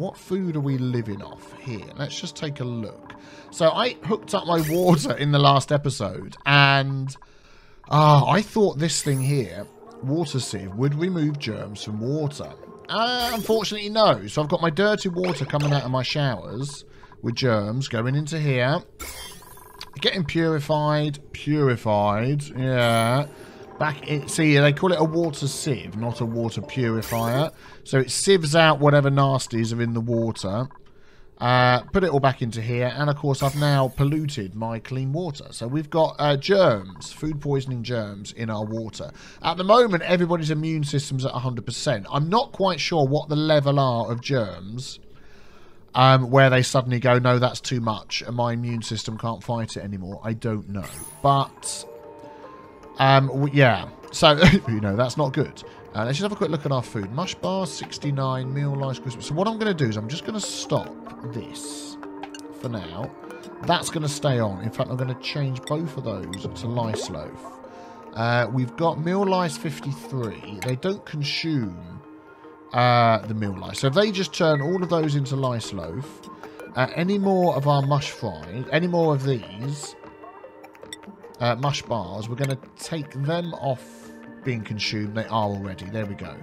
What food are we living off here? Let's just take a look. So I hooked up my water in the last episode, and I thought this thing here, water sieve, would remove germs from water. Unfortunately, no. So I've got my dirty water coming out of my showers with germs going into here, getting purified, yeah. See, they call it a water sieve, not a water purifier. So it sieves out whatever nasties are in the water. Put it all back into here. And, of course, I've now polluted my clean water. So we've got germs, food poisoning germs in our water. At the moment, everybody's immune system's at 100%. I'm not quite sure what the level are of germs where they suddenly go, no, that's too much, and my immune system can't fight it anymore. I don't know. But... yeah, so, that's not good. Let's just have a quick look at our food. Mush bars, 69, meal lice, Christmas. So what I'm going to do is I'm just going to stop this for now. That's going to stay on. In fact, I'm going to change both of those to lice loaf. We've got meal lice 53. They don't consume the meal lice. So if they just turn all of those into lice loaf, any more of our mush fries, any more of these... mush bars, we're going to take them off being consumed. They are already. There we go.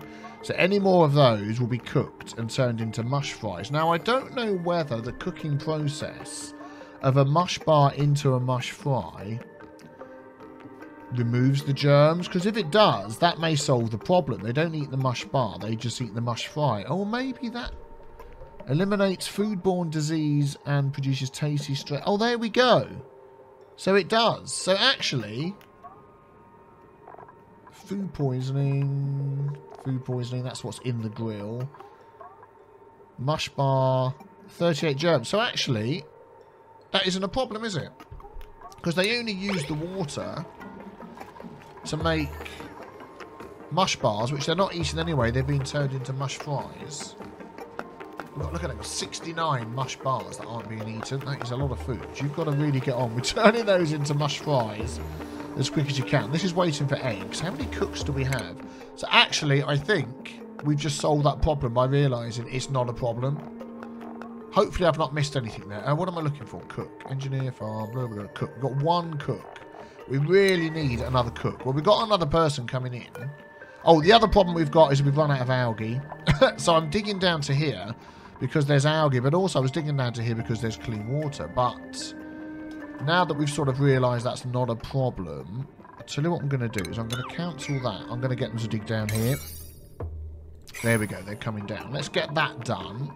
So any more of those will be cooked and turned into mush fries. Now, I don't know whether the cooking process of a mush bar into a mush fry removes the germs, because if it does, that may solve the problem. They don't eat the mush bar, they just eat the mush fry. Or maybe that eliminates foodborne disease and produces tasty stress. Oh, there we go. So it does. So actually, food poisoning, that's what's in the grill. Mush bar, 38 germs. So actually, that isn't a problem, is it? Because they only use the water to make mush bars, which they're not eating anyway. They're being turned into mush fries. Look at it, 69 mush bars that aren't being eaten. That is a lot of food. You've got to really get on with turning those into mush fries as quick as you can. This is waiting for eggs. How many cooks do we have? So actually, I think we've just solved that problem by realising it's not a problem. Hopefully I've not missed anything there. What am I looking for? Cook. Engineer, farm, blah, blah, blah, cook. We've got one cook. We really need another cook. Well, we've got another person coming in. Oh, the other problem we've got is we've run out of algae. So I'm digging down to here because there's algae, but also I was digging down to here because there's clean water. But now that we've sort of realised that's not a problem, I'll tell you what I'm going to do is I'm going to cancel that. I'm going to get them to dig down here. There we go, they're coming down. Let's get that done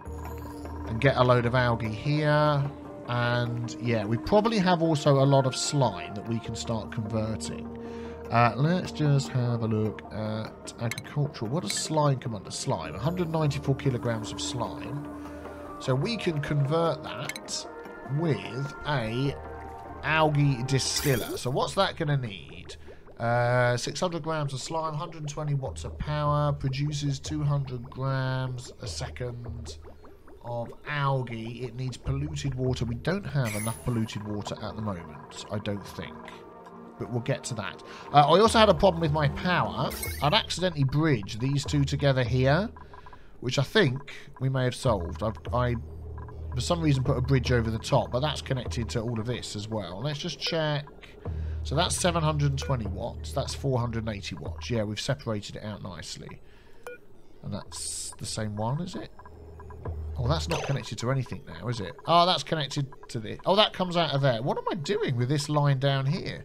and get a load of algae here. And yeah, we probably have also a lot of slime that we can start converting. Let's just have a look at agricultural. What does slime come under? Slime, 194 kilograms of slime. So we can convert that with a algae distiller. So what's that going to need? 600 grams of slime, 120 watts of power, produces 200 grams a second of algae. It needs polluted water. We don't have enough polluted water at the moment, I don't think. But we'll get to that. I also had a problem with my power. I'd accidentally bridged these two together here, which I think we may have solved. I for some reason put a bridge over the top, but that's connected to all of this as well. Let's just check. So that's 720 watts. That's 480 watts. Yeah, we've separated it out nicely. And that's the same one, is it? Oh, that's not connected to anything now, is it? Oh, that's connected to this. Oh, that comes out of there. What am I doing with this line down here?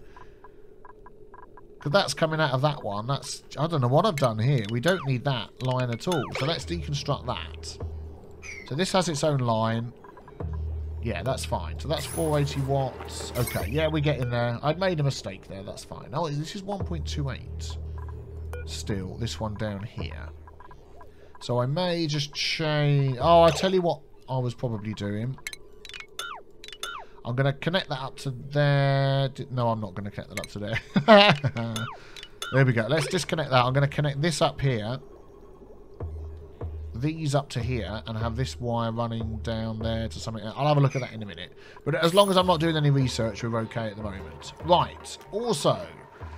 Because that's coming out of that one. That's, I don't know what I've done here. We don't need that line at all. So let's deconstruct that. So this has its own line. Yeah, that's fine. So that's 480 watts. Okay, yeah, we get in there. I'd made a mistake there. That's fine. Oh, this is 1.28. Still, this one down here. So I may just change... Oh, I tell you what I was probably doing. I'm going to connect that up to there. No, I'm not going to connect that up to there. There we go. Let's disconnect that. I'm going to connect this up here. These up to here. And have this wire running down there to something else. I'll have a look at that in a minute. But as long as I'm not doing any research, we're okay at the moment. Right. Also,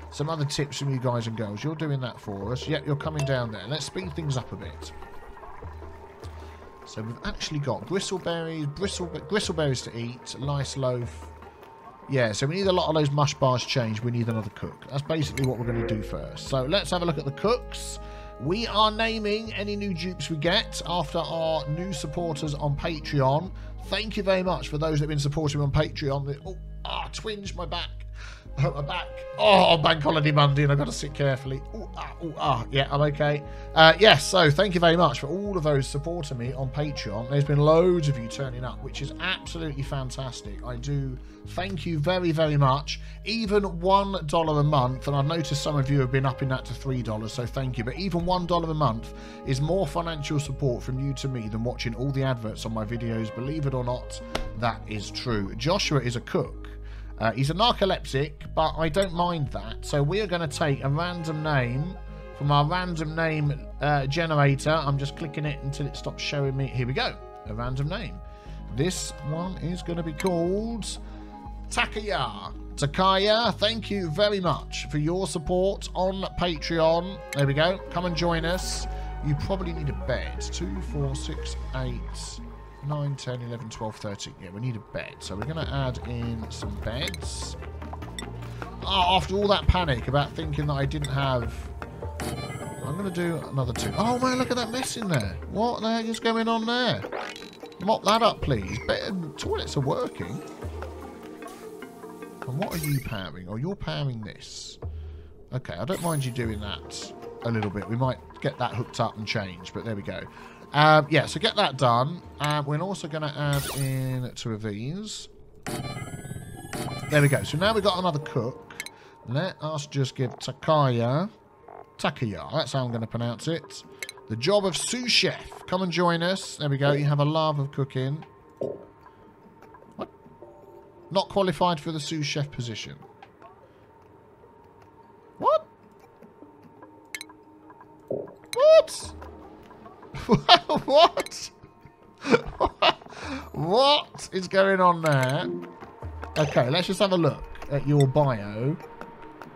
some other tips from you guys and girls. You're doing that for us. Yep, you're coming down there. Let's speed things up a bit. So we've actually got gristleberries, gristleberries to eat, lice loaf. Yeah, so we need a lot of those mush bars changed. We need another cook. That's basically what we're going to do first. So let's have a look at the cooks. We are naming any new dupes we get after our new supporters on Patreon. Thank you very much for those that have been supporting me on Patreon. Oh, twinge, my back. Hurt my back. Oh, Bank Holiday Monday, and I've got to sit carefully. Yeah, I'm okay. Yes, so thank you very much for all of those supporting me on Patreon. There's been loads of you turning up, which is absolutely fantastic. I do thank you very, very much. Even $1 a month, and I've noticed some of you have been upping that to $3, so thank you. But even $1 a month is more financial support from you to me than watching all the adverts on my videos. Believe it or not, that is true. Joshua is a cook. He's a narcoleptic, but I don't mind that. So we are going to take a random name from our random name generator. I'm just clicking it until it stops showing me. Here we go. A random name. This one is going to be called Takaya. Takaya, thank you very much for your support on Patreon. There we go. Come and join us. You probably need a bed. 2, 4, 6, 8... 9, 10, 11, 12, 13. Yeah, we need a bed. So we're going to add in some beds. Oh, after all that panic about thinking that I didn't have... I'm going to do another 2. Oh, man, look at that mess in there. What the heck is going on there? Mop that up, please. Toilets are working. And what are you powering? Oh, you're powering this. Okay, I don't mind you doing that a little bit. We might get that hooked up and changed, but there we go. Yeah, so get that done. We're also going to add in 2 of these. There we go. So now we've got another cook. Let us just give Takaya, that's how I'm going to pronounce it, the job of sous chef. Come and join us. There we go. You have a love of cooking. What? Not qualified for the sous chef position. What? What? What? What is going on there? Okay, let's just have a look at your bio.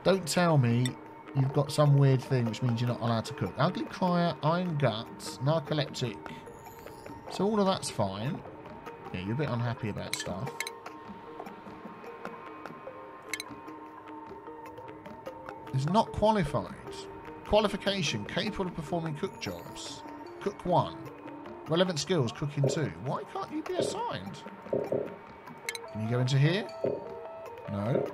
Don't tell me you've got some weird thing which means you're not allowed to cook. Ugly crier, iron guts, narcoleptic. So all of that's fine. Yeah, you're a bit unhappy about stuff. It's not qualified. Qualification, capable of performing cook jobs. Cook 1. Relevant skills, cooking 2. Why can't you be assigned? Can you go into here? No.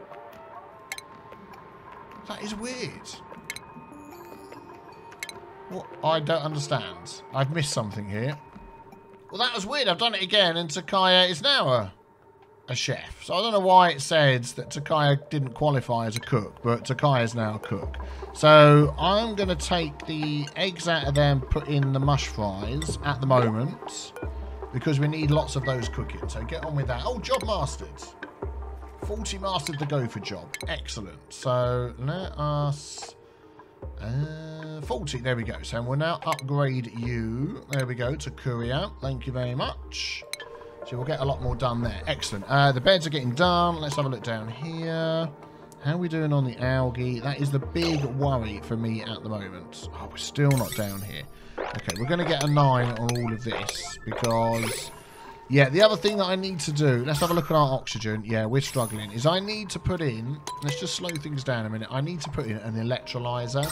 That is weird. What? I don't understand. I've missed something here. Well, that was weird. I've done it again, and Takaya is now a chef. So I don't know why it said that Takaya didn't qualify as a cook, but Takaya is now a cook. So I'm going to take the eggs out of them, put in the mush fries at the moment, because we need lots of those cooking. So get on with that. Oh, job mastered. 40 mastered the gopher job. Excellent. So let us... 40. There we go. So we'll now upgrade you. There we go, to courier. Thank you very much. So we'll get a lot more done there. Excellent. The beds are getting done. Let's have a look down here. How are we doing on the algae? That is the big worry for me at the moment. Oh, we're still not down here. Okay, we're going to get a 9 on all of this because... Yeah, the other thing that I need to do... Let's have a look at our oxygen. Yeah, we're struggling. Is I need to put in... Let's just slow things down a minute. I need to put in an electrolyzer.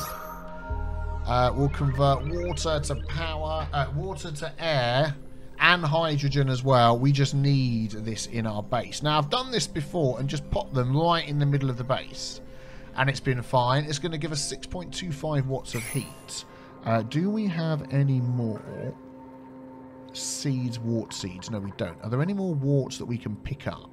We'll convert water to power... water to air... and hydrogen as well. We just need this in our base. Now, I've done this before and just popped them right in the middle of the base. And it's been fine. It's going to give us 6.25 watts of heat. Do we have any more seeds, wart seeds? No, we don't. Are there any more warts that we can pick up?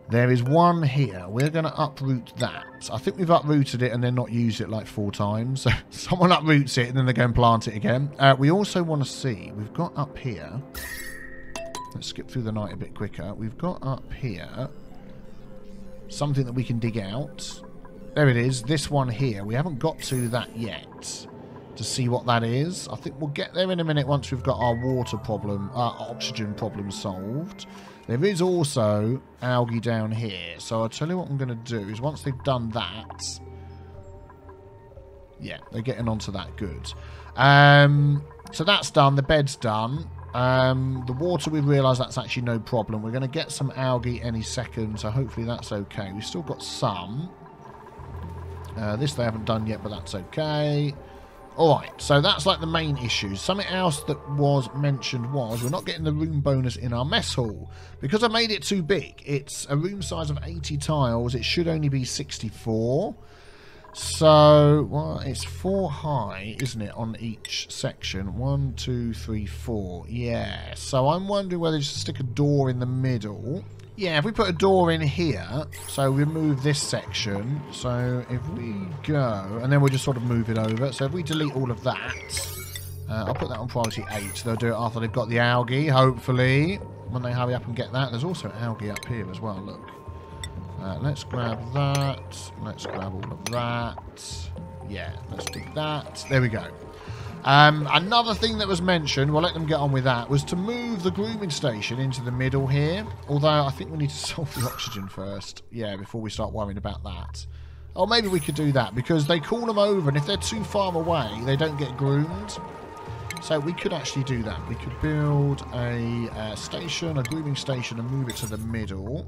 There is one here. We're going to uproot that. I think we've uprooted it and then not used it like 4 times. So someone uproots it and then they go and plant it again. We also want to see, we've got up here, let's skip through the night a bit quicker. We've got up here something that we can dig out. There it is, this one here. We haven't got to that yet to see what that is. I think we'll get there in a minute once we've got our water problem, our oxygen problem solved. There is also algae down here. So I'll tell you what I'm going to do is once they've done that... Yeah, they're getting onto that. Good. So that's done. The bed's done. The water, we realise that's actually no problem. We're going to get some algae any second, so hopefully that's okay. We've still got some. This they haven't done yet, but that's okay. Alright, so that's like the main issue. Something else that was mentioned was we're not getting the room bonus in our mess hall. Because I made it too big, it's a room size of 80 tiles. It should only be 64. So, well, it's 4 high, isn't it, on each section? 1, 2, 3, 4. Yeah, so I'm wondering whether to stick a door in the middle. Yeah, if we put a door in here, so we move this section. So if we go, and then we'll just sort of move it over. So if we delete all of that, I'll put that on priority 8. So they'll do it after they've got the algae, hopefully, when they hurry up and get that. There's also algae up here as well, look. Let's grab that. Let's grab all of that. Yeah, let's do that. There we go. Another thing that was mentioned, we'll let them get on with that, was to move the grooming station into the middle here. Although I think we need to solve the oxygen first. Yeah, before we start worrying about that. Or maybe we could do that, because they call them over, and if they're too far away, they don't get groomed. So we could actually do that. We could build a station, a grooming station, and move it to the middle,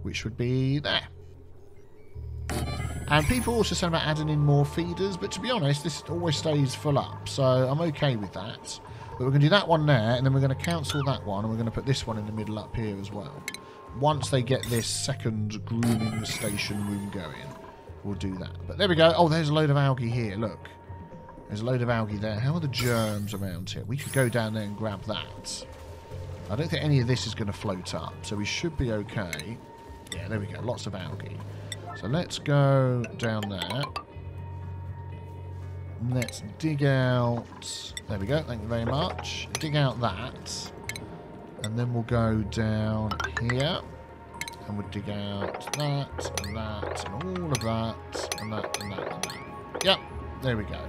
which would be there. And people also said about adding in more feeders, but to be honest, this always stays full up, so I'm okay with that. But we're going to do that one there, and then we're going to cancel that one, and we're going to put this one in the middle up here as well. Once they get this second grooming station room going, we'll do that. But there we go. Oh, there's a load of algae here, look. There's a load of algae there. How are the germs around here? We could go down there and grab that. I don't think any of this is going to float up, so we should be okay. Yeah, there we go. Lots of algae. So let's go down there. Let's dig out... There we go, thank you very much. Dig out that. And then we'll go down here. And we'll dig out that, and that, and all of that, and that, and that, and that. Yep, there we go.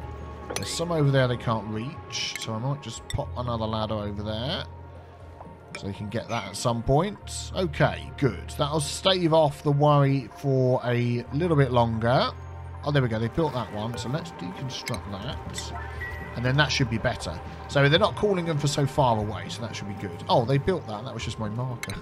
There's some over there they can't reach, so I might just pop another ladder over there. So you can get that at some point. Okay, good. That'll stave off the worry for a little bit longer. Oh, there we go. They built that one. So let's deconstruct that. And then that should be better. So they're not calling them for so far away, so that should be good. Oh, they built that. That was just my marker.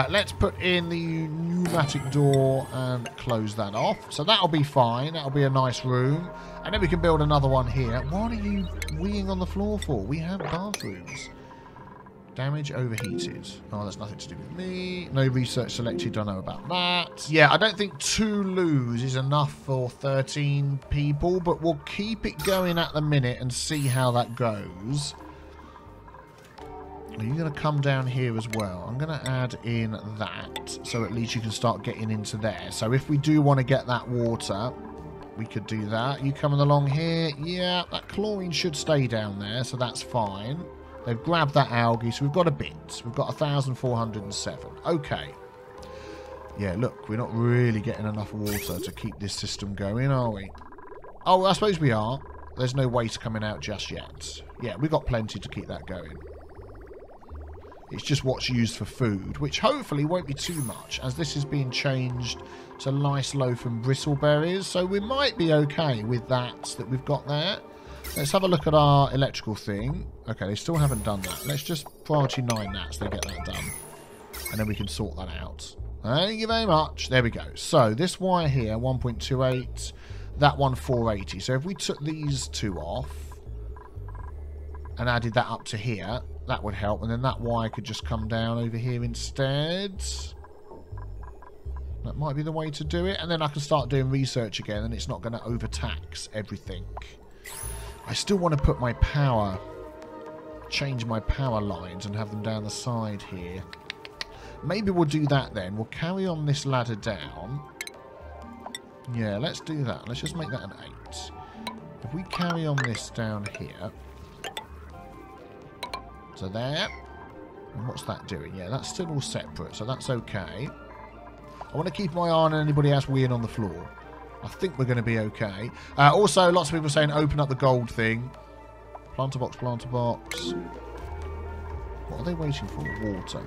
Let's put in the pneumatic door and close that off. So that'll be fine. That'll be a nice room. And then we can build another one here. What are you weeing on the floor for? We have bathrooms. Damage overheated. Oh, that's nothing to do with me. No research selected. Don't know about that. Yeah, I don't think 2 loos is enough for 13 people, but we'll keep it going at the minute and see how that goes. Are you going to come down here as well? I'm going to add in that, so at least you can start getting into there. So if we do want to get that water, we could do that. You coming along here? Yeah, that chlorine should stay down there, so that's fine. They've grabbed that algae, so we've got a bit. We've got 1,407. Okay. Yeah, look, we're not really getting enough water to keep this system going, are we? Oh, I suppose we are. There's no waste coming out just yet. Yeah, we've got plenty to keep that going. It's just what's used for food, which hopefully won't be too much, as this is being changed to lice loaf and bristleberries, so we might be okay with that we've got there. Let's have a look at our electrical thing. Okay, they still haven't done that. Let's just priority 9 that so they get that done. And then we can sort that out. Thank you very much. There we go. So, this wire here, 1.28. That one, 480. So, if we took these 2 off and added that up to here, that would help. And then that wire could just come down over here instead. That might be the way to do it. And then I can start doing research again, and it's not going to overtax everything. I still want to put my power, change my power lines and have them down the side here. Maybe we'll do that then. We'll carry on this ladder down. Yeah, let's do that. Let's just make that an 8. If we carry on this down here. So there. And what's that doing? Yeah, that's still all separate, so that's okay. I want to keep my eye on anybody else weeing on the floor. I think we're going to be okay. Also, lots of people saying open up the gold thing. Planter box, planter box. What are they waiting for? Water.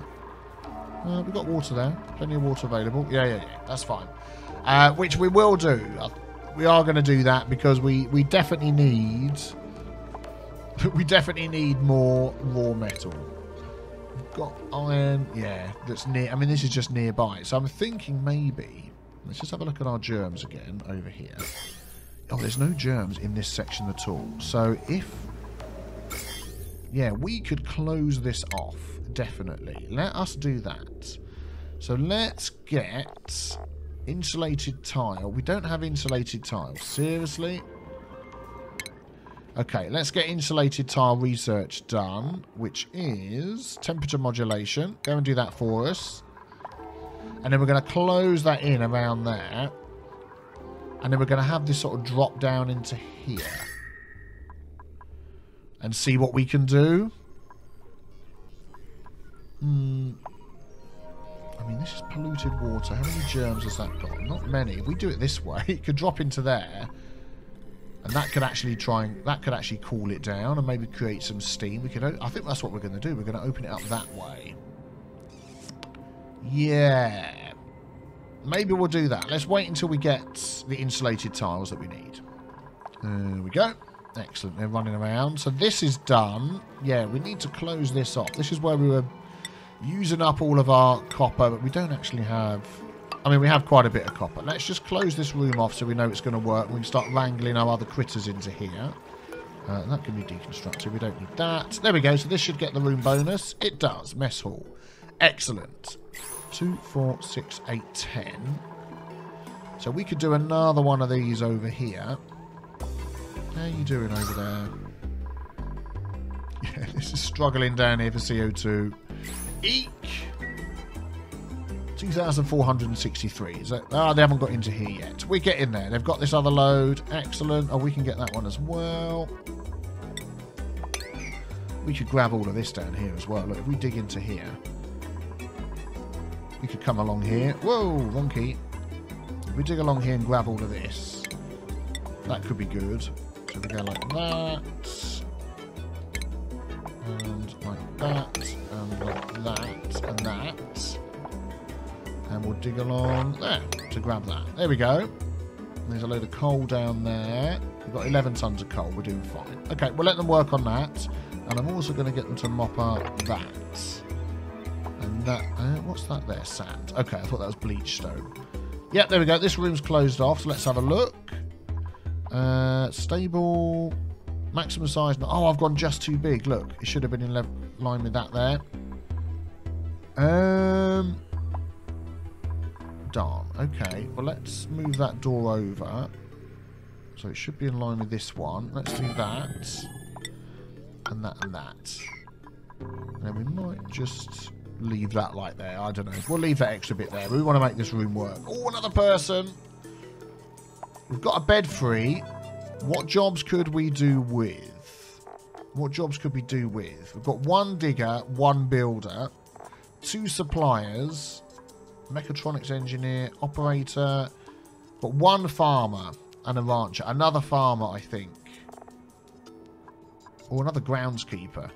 We've got water there. Plenty of water available. Yeah. That's fine. Which we will do. We are going to do that because we definitely need We definitely need more raw metal. We've got iron. Yeah, that's near. I mean, this is just nearby. So I'm thinking maybe... Let's just have a look at our germs again over here. Oh, there's no germs in this section at all. So if... Yeah, we could close this off, definitely. Let us do that. So let's get insulated tile. We don't have insulated tile. Seriously? Okay, let's get insulated tile research done, which is temperature modulation. Go and do that for us. And then we're going to close that in around there. And then we're going to have this sort of drop down into here. And see what we can do. I mean, this is polluted water. How many germs has that got? Not many. If we do it this way, it could drop into there. And that could actually cool it down and maybe create some steam. We could. I think that's what we're going to do. We're going to open it up that way. Yeah. Maybe we'll do that. Let's wait until we get the insulated tiles that we need. There we go. Excellent. They're running around. So this is done. Yeah, we need to close this off. This is where we were using up all of our copper, but we don't actually have... I mean, we have quite a bit of copper. Let's just close this room off so we know it's going to work. We can start wrangling our other critters into here. That can be deconstructed. We don't need that. There we go. So this should get the room bonus. It does. Mess hall. Excellent. 2, 4, 6, 8, 10. So we could do another one of these over here. How are you doing over there? Yeah, this is struggling down here for CO2. Eek! 2,463. Is that... Oh, they haven't got into here yet. We get in there. They've got this other load. Excellent. Oh, we can get that one as well. We could grab all of this down here as well. Look, if we dig into here, we could come along here. Whoa, wrong key. If we dig along here and grab all of this, that could be good. So we go like that. And like that. And like that. And that. And we'll dig along there to grab that. There we go. There's a load of coal down there. We've got 11 tons of coal. We're doing fine. Okay, we'll let them work on that. And I'm also going to get them to mop up that. And that... what's that there? Sand. Okay, I thought that was bleach stone. Yep, there we go. This room's closed off, so let's have a look. Stable... Maximum size... Oh, I've gone just too big. Look, it should have been in line with that there. Darn. Okay, well, let's move that door over. So it should be in line with this one. Let's do that. And that and that. And then we might just leave that like there. I don't know. We'll leave that extra bit there. We want to make this room work. Oh, another person. We've got a bed free. What jobs could we do with? What jobs could we do with? We've got 1 digger, 1 builder, 2 suppliers, mechatronics engineer, operator, but 1 farmer and a rancher. Another farmer, I think. Or another groundskeeper.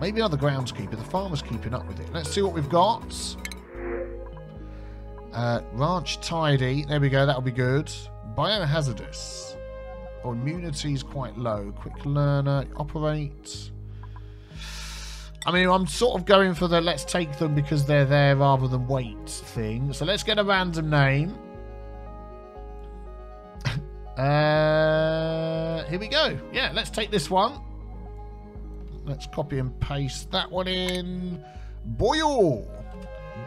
Maybe another groundskeeper. The farmer's keeping up with it. Let's see what we've got. Ranch tidy. There we go. That'll be good. Biohazardous. Or immunity is quite low. Quick learner. Operate. I mean, I'm sort of going for the let's take them because they're there rather than wait thing. So let's get a random name. Here we go. Yeah, let's take this one. Let's copy and paste that one in. Boyle.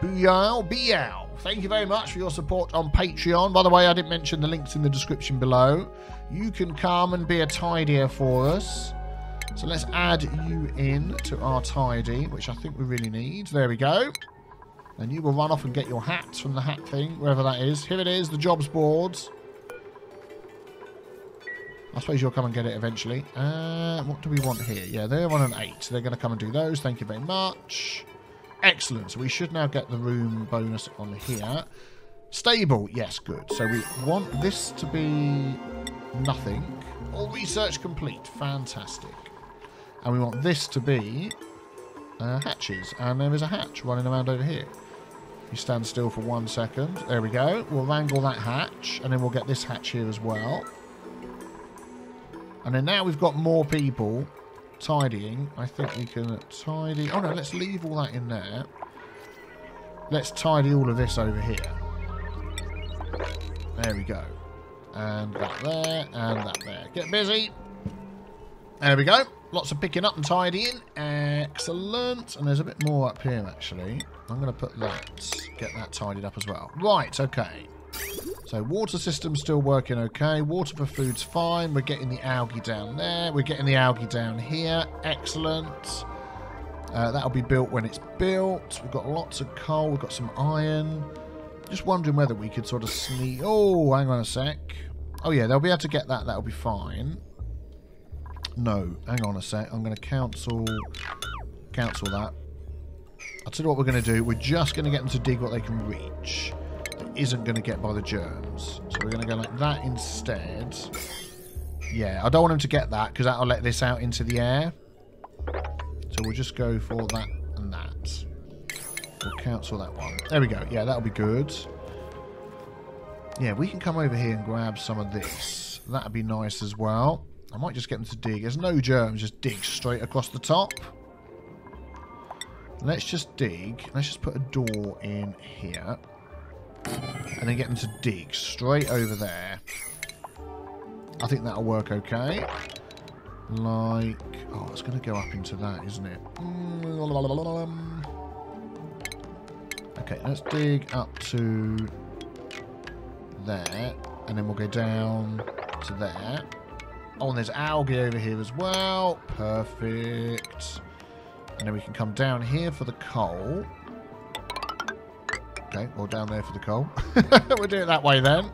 Booyah. Biao. Thank you very much for your support on Patreon. By the way, I didn't mention the links in the description below. You can come and be a tidier for us. So let's add you in to our tidy, which I think we really need. There we go. And you will run off and get your hats from the hat thing, wherever that is. Here it is, the jobs boards. I suppose you'll come and get it eventually. What do we want here? Yeah, they're on an 8. So they're going to come and do those. Thank you very much. Excellent. So we should now get the room bonus on here. Stable. Yes, good. So we want this to be nothing. All research complete. Fantastic. And we want this to be hatches. And there is a hatch running around over here. You stand still for 1 second. There we go. We'll wrangle that hatch. And then we'll get this hatch here as well. And then now we've got more people tidying, I think we can tidy... Oh, no, let's leave all that in there. Let's tidy all of this over here. There we go. And that there, and that there. Get busy. There we go. Lots of picking up and tidying. Excellent. And there's a bit more up here, actually. I'm going to put that, get that tidied up as well. Right, okay. So water system's still working okay. Water for food's fine. We're getting the algae down there. We're getting the algae down here. Excellent. That'll be built when it's built. We've got lots of coal. We've got some iron. Just wondering whether we could sort of sneak... Oh, hang on a sec. Oh, yeah, they'll be able to get that. That'll be fine. No, hang on a sec. I'm going to cancel that. I'll tell you what we're going to do. We're just going to get them to dig what they can reach. That isn't going to get by the germs. So we're going to go like that instead. Yeah, I don't want them to get that because that'll let this out into the air. So we'll just go for that and that. We'll cancel that one. There we go. Yeah, that'll be good. Yeah, we can come over here and grab some of this. That'd be nice as well. I might just get them to dig. There's no germs, just dig straight across the top. Let's just dig. Let's just put a door in here. And then get them to dig straight over there. I think that'll work okay. Like... Oh, it's going to go up into that, isn't it? Okay, let's dig up to there. And then we'll go down to there. Oh, and there's algae over here as well. Perfect. And then we can come down here for the coal. Okay, well, down there for the coal. We'll do it that way then.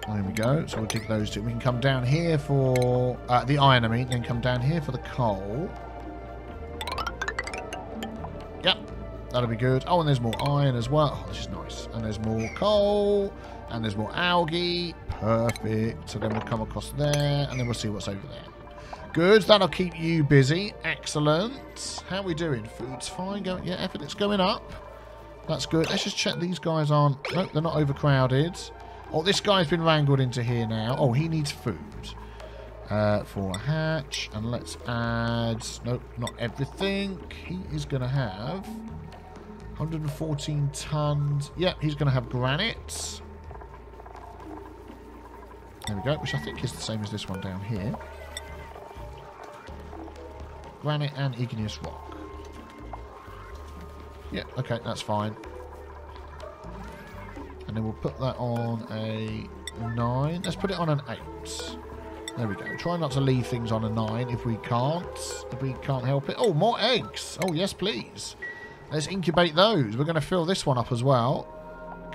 There we go. So we'll dig those two. We can come down here for the iron, I mean. Then come down here for the coal. Yep, that'll be good. Oh, and there's more iron as well. Oh, this is nice. And there's more coal. And there's more algae. Perfect. So then we'll come across there. And then we'll see what's over there. Good. That'll keep you busy. Excellent. How are we doing? Food's fine. Going, yeah, it's going up. That's good. Let's just check these guys aren't... Nope, they're not overcrowded. Oh, this guy's been wrangled into here now. Oh, he needs food. For a hatch. And let's add... Nope, not everything. He is going to have 114 tons. Yep, he's going to have granite. There we go, which I think is the same as this one down here. Granite and igneous rock. Yeah, okay, that's fine. And then we'll put that on a 9. Let's put it on an 8. There we go. Try not to leave things on a 9 if we can't. If we can't help it. Oh, more eggs. Oh, yes, please. Let's incubate those. We're going to fill this one up as well.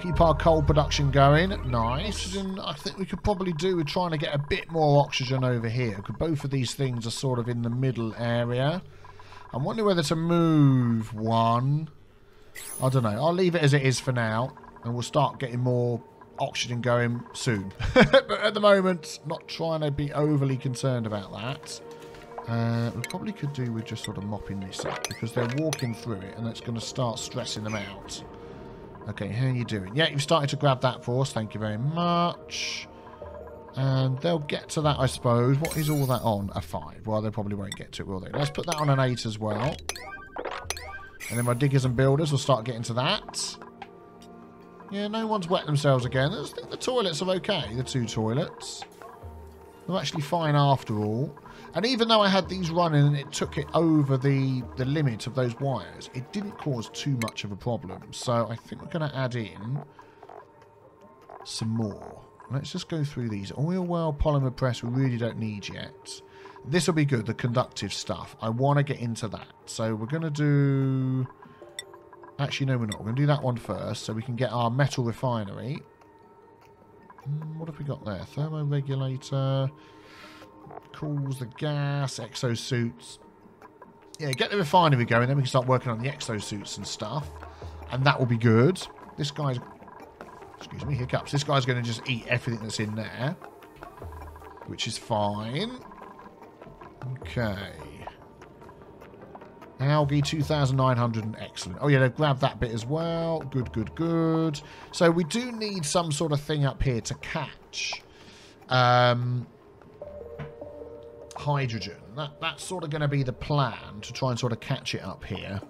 Keep our coal production going. Nice. And I think we could probably do with trying to get a bit more oxygen over here. Because both of these things are sort of in the middle area. I'm wondering whether to move one. I don't know. I'll leave it as it is for now. And we'll start getting more oxygen going soon. But at the moment, not trying to be overly concerned about that. We probably could do with just sort of mopping this up. Because they're walking through it. And it's going to start stressing them out. Okay, how are you doing? Yeah, you've started to grab that for us. Thank you very much. And they'll get to that, I suppose. What is all that on? A 5. Well, they probably won't get to it, will they? Let's put that on an 8 as well. And then my diggers and builders will start getting to that. Yeah, no one's wet themselves again. I think the toilets are okay, the 2 toilets. They're actually fine after all. And even though I had these running and it took it over the limit of those wires, it didn't cause too much of a problem. So I think we're going to add in some more. Let's just go through these. Oil well, polymer press, we really don't need yet. This will be good, the conductive stuff. I want to get into that. So we're going to do... Actually, no, we're not. We're going to do that one first so we can get our metal refinery. What have we got there? Thermoregulator... Cools the gas, exosuits. Yeah, get the refinery going, then we can start working on the exosuits and stuff. And that will be good. This guy's... Excuse me, hiccups. This guy's going to just eat everything that's in there. Which is fine. Okay. Algae, 2,900 excellent. Oh, yeah, they've grabbed that bit as well. Good, good, good. So we do need some sort of thing up here to catch. hydrogen. That's sort of going to be the plan, to try and sort of catch it up here.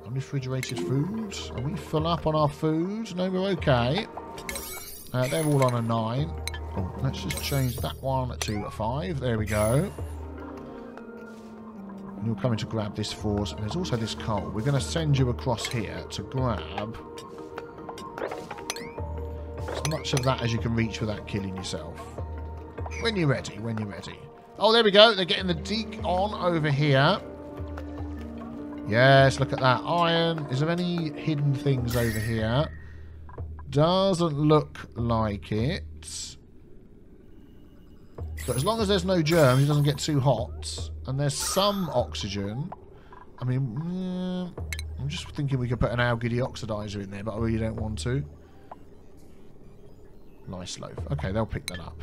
Unrefrigerated food. Are we full up on our food? No, we're okay. They're all on a 9. Oh, let's just change that one to a 5. There we go. And you're coming to grab this for us. And there's also this coal. We're going to send you across here to grab as much of that as you can reach without killing yourself. When you're ready, when you're ready. Oh, there we go. They're getting the deek on over here. Yes, look at that. Iron. Is there any hidden things over here? Doesn't look like it. But as long as there's no germs, it doesn't get too hot. And there's some oxygen. I mean, I'm just thinking we could put an algae oxidizer in there, but I really don't want to. Nice loaf. Okay, they'll pick that up.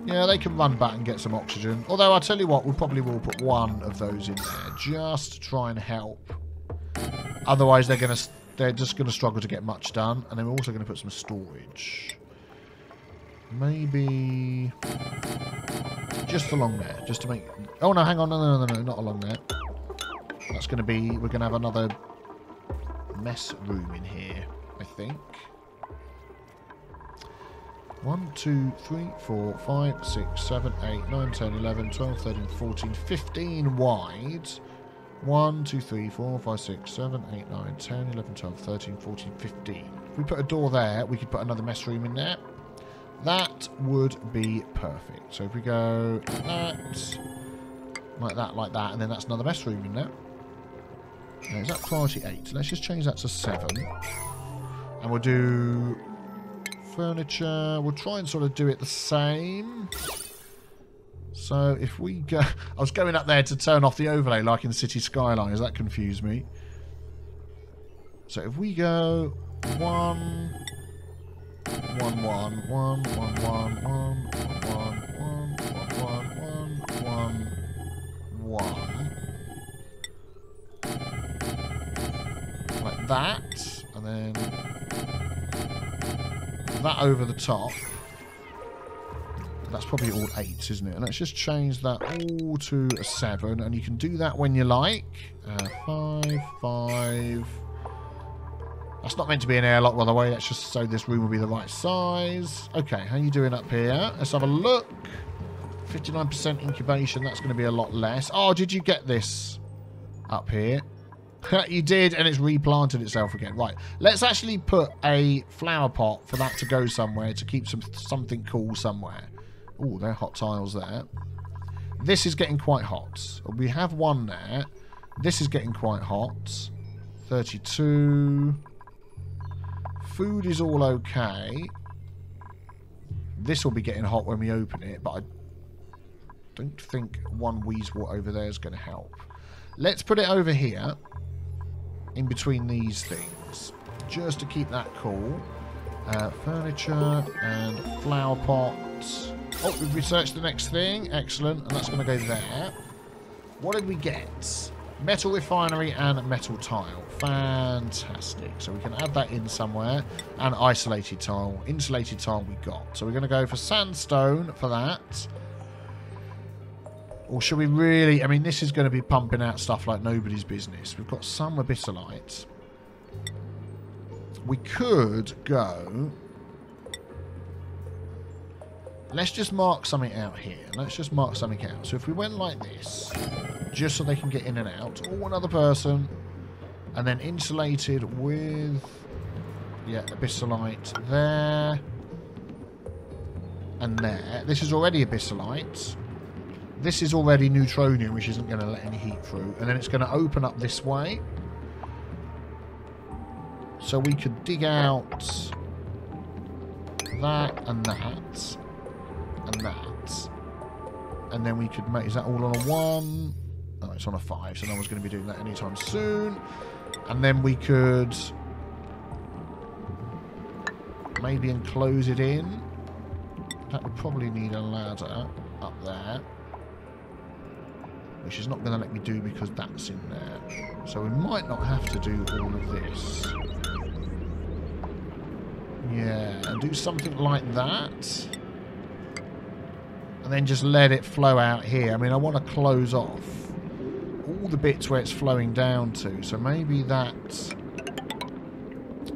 Yeah, they can run back and get some oxygen. Although, I'll tell you what, we probably will put one of those in there just to try and help. Otherwise, they're just going to struggle to get much done. And then we're also going to put some storage. Maybe just along there, just to make... Oh, no, hang on. No, not along there. That's going to be... We're going to have another mess room in here, I think. 1, 2, 3, 4, 5, 6, 7, 8, 9, 10, 11, 12, 13, 14, 15 wide. 1, 2, 3, 4, 5, 6, 7, 8, 9, 10, 11, 12, 13, 14, 15. If we put a door there, we could put another mess room in there. That would be perfect. So if we go like that, and then that's another mess room in there. Now, is that priority 8? Let's just change that to 7. And we'll do... furniture. We'll try and sort of do it the same. So if we go... I was going up there to turn off the overlay like in City Skylines. That confused me. So if we go 1, 1, 1, 1, 1, 1, 1, 1, 1, 1, 1, 1, like that. And then... that over the top. That's probably all 8s, isn't it? And let's just change that all to a 7. And you can do that when you like. 5, 5. That's not meant to be an airlock, by the way. That's just so this room will be the right size. Okay, how are you doing up here? Let's have a look. 59% incubation. That's going to be a lot less. Oh, did you get this up here? You did, and it's replanted itself again. Right, let's actually put a flower pot for that to go somewhere, to keep something cool somewhere. Oh, there are hot tiles there. This is getting quite hot. We have one there. This is getting quite hot. 32. Food is all okay. This will be getting hot when we open it, but I don't think one Weezewort over there is going to help. Let's put it over here. In between these things, just to keep that cool. Furniture and flower pots. Oh, we've researched the next thing. Excellent. And that's going to go there. What did we get? Metal refinery and metal tile. Fantastic. So we can add that in somewhere. And isolated tile. Insulated tile we got. So we're going to go for sandstone for that. Or should we really... I mean, this is going to be pumping out stuff like nobody's business. We've got some abyssalites. We could go... Let's just mark something out here. Let's just mark something out. So if we went like this, just so they can get in and out. Or another person. And then insulated with... yeah, abyssalite there. And there. This is already abyssalite. This is already neutronium, which isn't going to let any heat through. And then it's going to open up this way. So we could dig out that and that. And that. And then we could make... is that all on a 1? Oh, it's on a 5, so no one's going to be doing that anytime soon. And then we could... maybe enclose it in. That would probably need a ladder up there. Which is not going to let me do because that's in there. So we might not have to do all of this. Yeah, and do something like that. and then just let it flow out here. I mean, I want to close off all the bits where it's flowing down to. So maybe that...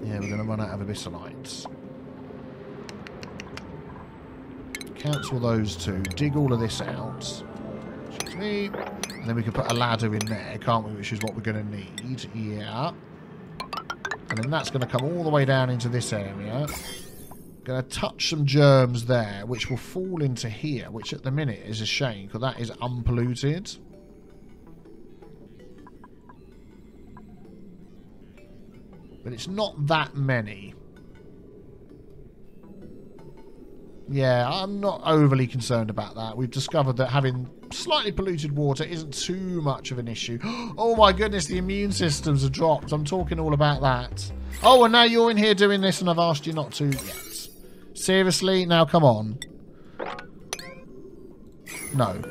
Yeah, we're going to run out of abyssalites. Cancel those two. Dig all of this out. Excuse me. And then we can put a ladder in there, can't we? Which is what we're going to need. Yeah. And then that's going to come all the way down into this area. Going to touch some germs there, which will fall into here, which at the minute is a shame, because that is unpolluted. But it's not that many. Yeah, I'm not overly concerned about that. We've discovered that having slightly polluted water isn't too much of an issue. Oh my goodness, the immune systems are dropped. I'm talking all about that. Oh, and now you're in here doing this and I've asked you not to yet. Seriously? Now come on. No.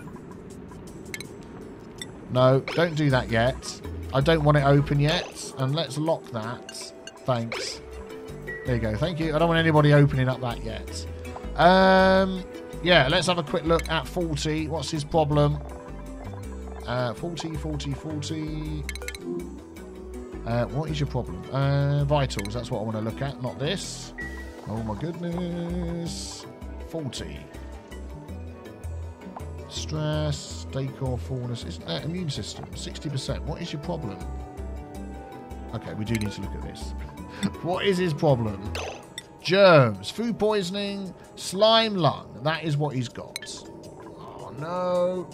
No, don't do that yet. I don't want it open yet. And let's lock that. Thanks. There you go. Thank you. I don't want anybody opening up that yet. Yeah, let's have a quick look at 40. What's his problem? 40. What is your problem? Vitals, that's what I want to look at, not this. Oh my goodness. 40. Stress, decor, fullness. Isn't that immune system? 60%. What is your problem? Okay, we do need to look at this. What is his problem? Germs, food poisoning, slime lung. That is what he's got. Oh, no.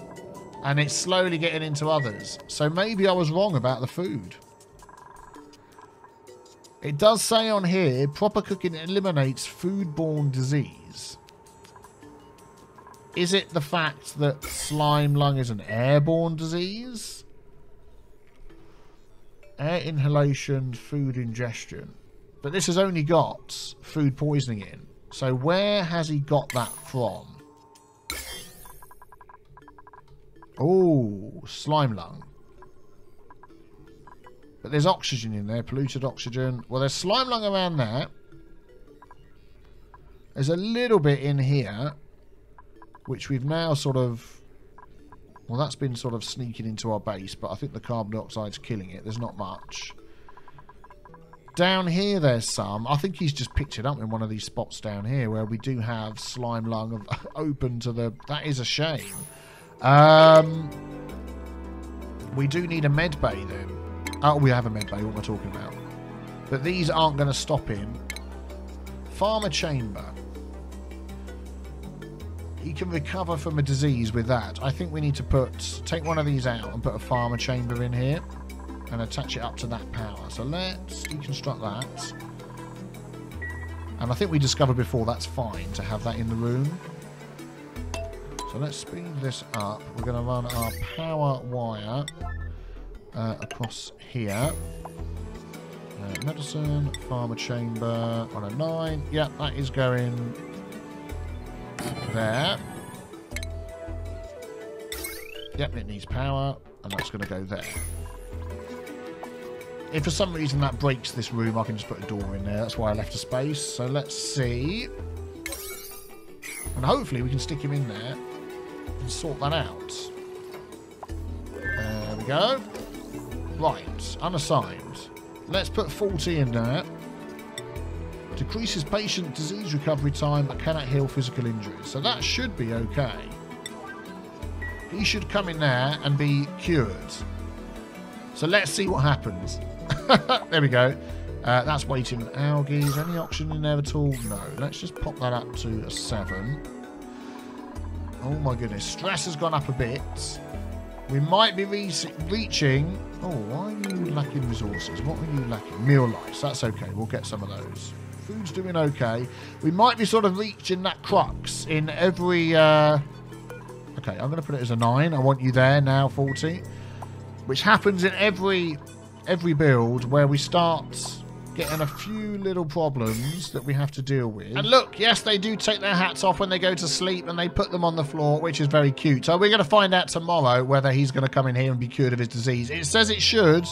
And it's slowly getting into others. So maybe I was wrong about the food. It does say on here, proper cooking eliminates foodborne disease. Is it the fact that slime lung is an airborne disease? Air inhalation, food ingestion. But this has only got food poisoning in. So where has he got that from? Oh, slime lung. But there's oxygen in there, polluted oxygen. Well, there's slime lung around there. There's a little bit in here, which we've now sort of... Well, that's been sort of sneaking into our base, but I think the carbon dioxide's killing it. There's not much. Down here, there's some. I think he's just picked it up in one of these spots down here where we do have slime lung open to the... That is a shame. We do need a med bay, then. Oh, we have a med bay. What am I talking about? But these aren't going to stop him. Farmer chamber. He can recover from a disease with that. I think we need to take one of these out and put a farmer chamber in here. And attach it up to that power. So let's deconstruct that. And I think we discovered before that's fine to have that in the room. So let's speed this up. We're going to run our power wire across here. Medicine, farmer chamber, 109. Yep, that is going there. Yep, it needs power. And that's going to go there. If for some reason that breaks this room, I can just put a door in there. That's why I left a space. So let's see. And hopefully we can stick him in there and sort that out. There we go. Right, unassigned. Let's put 40 in there. Decreases patient disease recovery time but cannot heal physical injuries. So that should be okay. He should come in there and be cured. So let's see what happens. There we go. That's waiting algae. Is any oxygen in there at all? No. Let's just pop that up to a 7. Oh my goodness. Stress has gone up a bit. We might be reaching... Oh, why are you lacking resources? What are you lacking? Meal lice. That's okay. We'll get some of those. Food's doing okay. We might be sort of reaching that crux in every... Okay, I'm going to put it as a 9. I want you there now, 40. Which happens in every build where we start getting a few little problems that we have to deal with. And look, yes, they do take their hats off when they go to sleep and they put them on the floor, which is very cute. So we're going to find out tomorrow whether he's going to come in here and be cured of his disease. It says it should.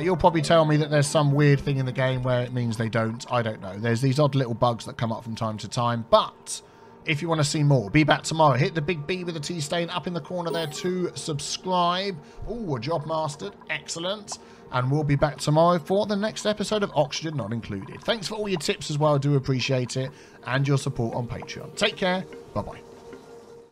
You'll probably tell me that there's some weird thing in the game where it means they don't. I don't know. There's these odd little bugs that come up from time to time. But if you want to see more. Be back tomorrow. Hit the big B with the T stain up in the corner there to subscribe. Oh, a job mastered. Excellent. And we'll be back tomorrow for the next episode of Oxygen Not Included. Thanks for all your tips as well. I do appreciate it. And your support on Patreon. Take care. Bye-bye.